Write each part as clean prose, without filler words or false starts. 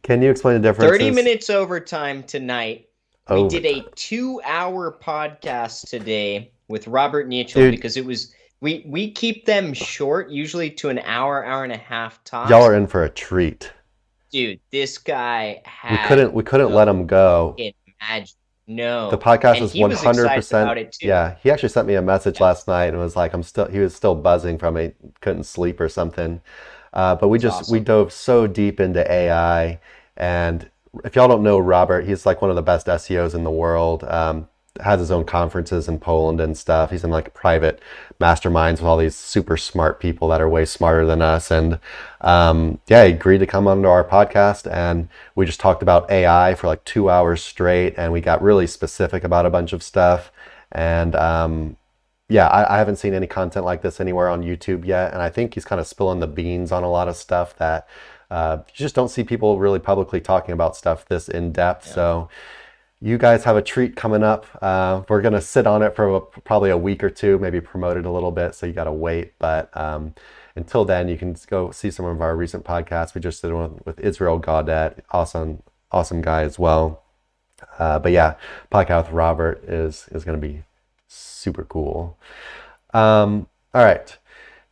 Can you explain the 30 differences? minutes overtime tonight. We did a Overtime. 2-hour podcast today with Robert Nichol Dude, because we keep them short, usually to an hour, hour and a half y'all are tops. in for a treat. Dude, this guy We had couldn't we couldn't let the him go. fucking magic. The No. podcast And is he was excited 100%. about it too. Yeah, he actually sent me a message Yeah, last night and was like, he was still buzzing from it, couldn't sleep or something. But it's we awesome. dove so deep into AI. And if y'all don't know Robert, he's like one of the best SEOs in the world. Has his own conferences in Poland and stuff. He's in like private masterminds with all these super smart people that are way smarter than us. And yeah, he agreed to come onto our podcast, and we just talked about AI for like 2 hours straight, and we got really specific about a bunch of stuff. And yeah, I haven't seen any content like this anywhere on YouTube yet, and I think he's kind of spilling the beans on a lot of stuff that you just don't see people really publicly talking about stuff this in depth. Yeah. So you guys have a treat coming up. We're gonna sit on it for probably a week or two, maybe promote it a little bit. So you gotta wait, but until then, you can go see some of our recent podcasts. We just did one with Israel Gaudet, awesome guy as well. But yeah, podcast with Robert is gonna be super cool. All right.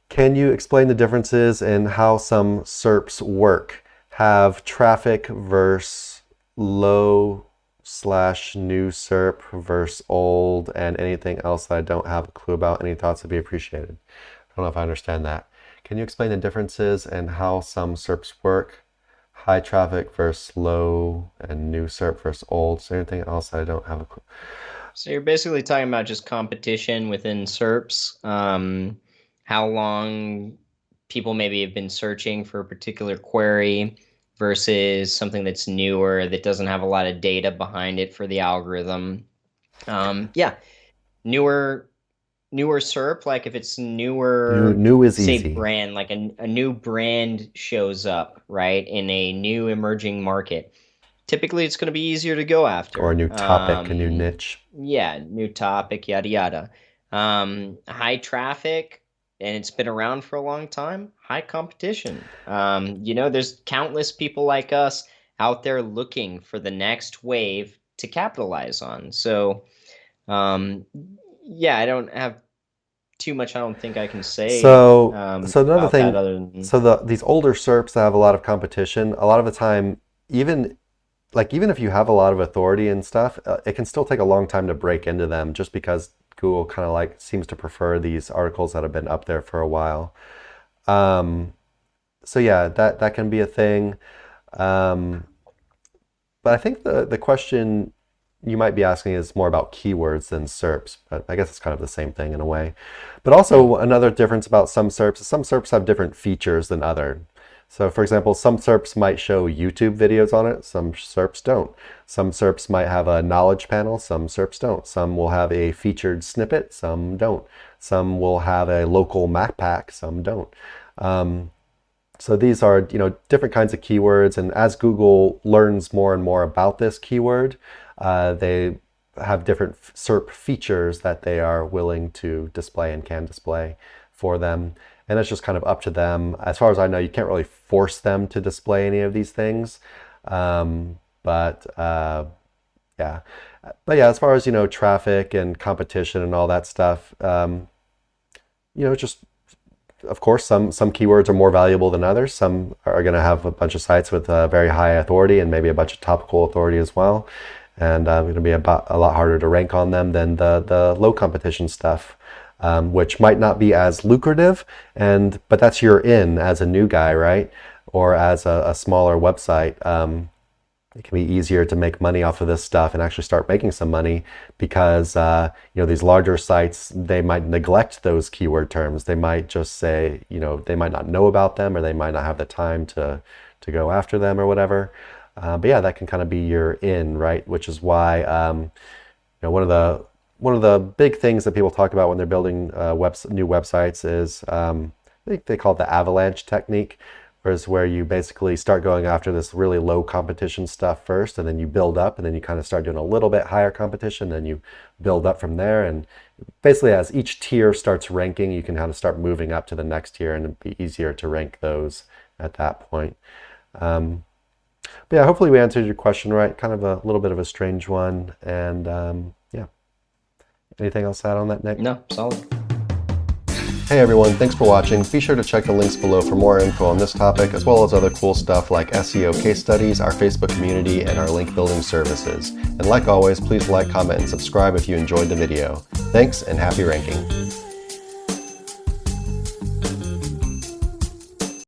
Can you explain the differences in how some SERPs work? Have traffic versus low slash new SERP versus old, and anything else that I don't have a clue about? Any thoughts would be appreciated. I don't know if I understand that. Can you explain the differences and how some SERPs work? High traffic versus low, and new SERP versus old. Is there anything else that I don't have a clue? So you're basically talking about just competition within SERPs, how long people maybe have been searching for a particular query versus something that's newer that doesn't have a lot of data behind it for the algorithm. Yeah, newer SERP, like if it's newer, New is say easy, brand, like a new brand shows up, right, in a new emerging market. Typically, it's going to be easier to go or a after. new topic, a new niche. Yeah, new topic, yada yada. High traffic, and it's been around for a long time. High competition. There's countless people like us out there looking for the next wave to capitalize on. So, um, yeah, I don't have too much. I don't think I can say So another about that thing, other than so these older SERPs that have a lot of competition, a lot of the time, even even if you have a lot of authority and stuff, it can still take a long time to break into them, just because Google kind of like seems to prefer these articles that have been up there for a while. Um, so yeah, that can be a thing. Um, but I think the question you might be asking is more about keywords than SERPs, but I guess it's kind of the same thing in a way. But yeah. also another difference about some SERPs is some SERPs have different features than other. So for example, some SERPs might show YouTube videos on it, some SERPs don't. Some SERPs might have a knowledge panel, some SERPs don't. Some will have a featured snippet, some don't. Some will have a local map pack, some don't. So these are, different kinds of keywords, and as Google learns more and more about this keyword, they have different SERP features that they are willing to display and can display for them. And it's just kind of up to them. As far as I know, you can't really force them to display any of these things. But yeah. But yeah, as far as, traffic and competition and all that stuff, just of course, some keywords are more valuable than others. Some are going to have a bunch of sites with very high authority and maybe a bunch of topical authority as well, and going to be a lot harder to rank on them than the low competition stuff, which might not be as lucrative. But that's your in as a new guy, right? Or as a smaller website. It can be easier to make money off of this stuff and actually start making some money because these larger sites, they might neglect those keyword terms. They might just say, they might not know about them, or they might not have the time to go after them or whatever. But yeah, that can kind of be your in, right? Which is why one of the big things that people talk about when they're building new websites is I think they call it the avalanche technique, where you basically start going after this really low competition stuff first, and then you build up, and then you kind of start doing a little bit higher competition, then you build up from there. And basically, as each tier starts ranking, you can kind of start moving up to the next tier, and it'd be easier to rank those at that point. But yeah, hopefully we answered your question right. Kind of a little bit of a strange one. And yeah, anything else to add on that, Nick? No, solid. Hey everyone, thanks for watching. Be sure to check the links below for more info on this topic, as well as other cool stuff like SEO case studies, our Facebook community, and our link building services. And like always, please like, comment, and subscribe if you enjoyed the video. Thanks, and happy ranking.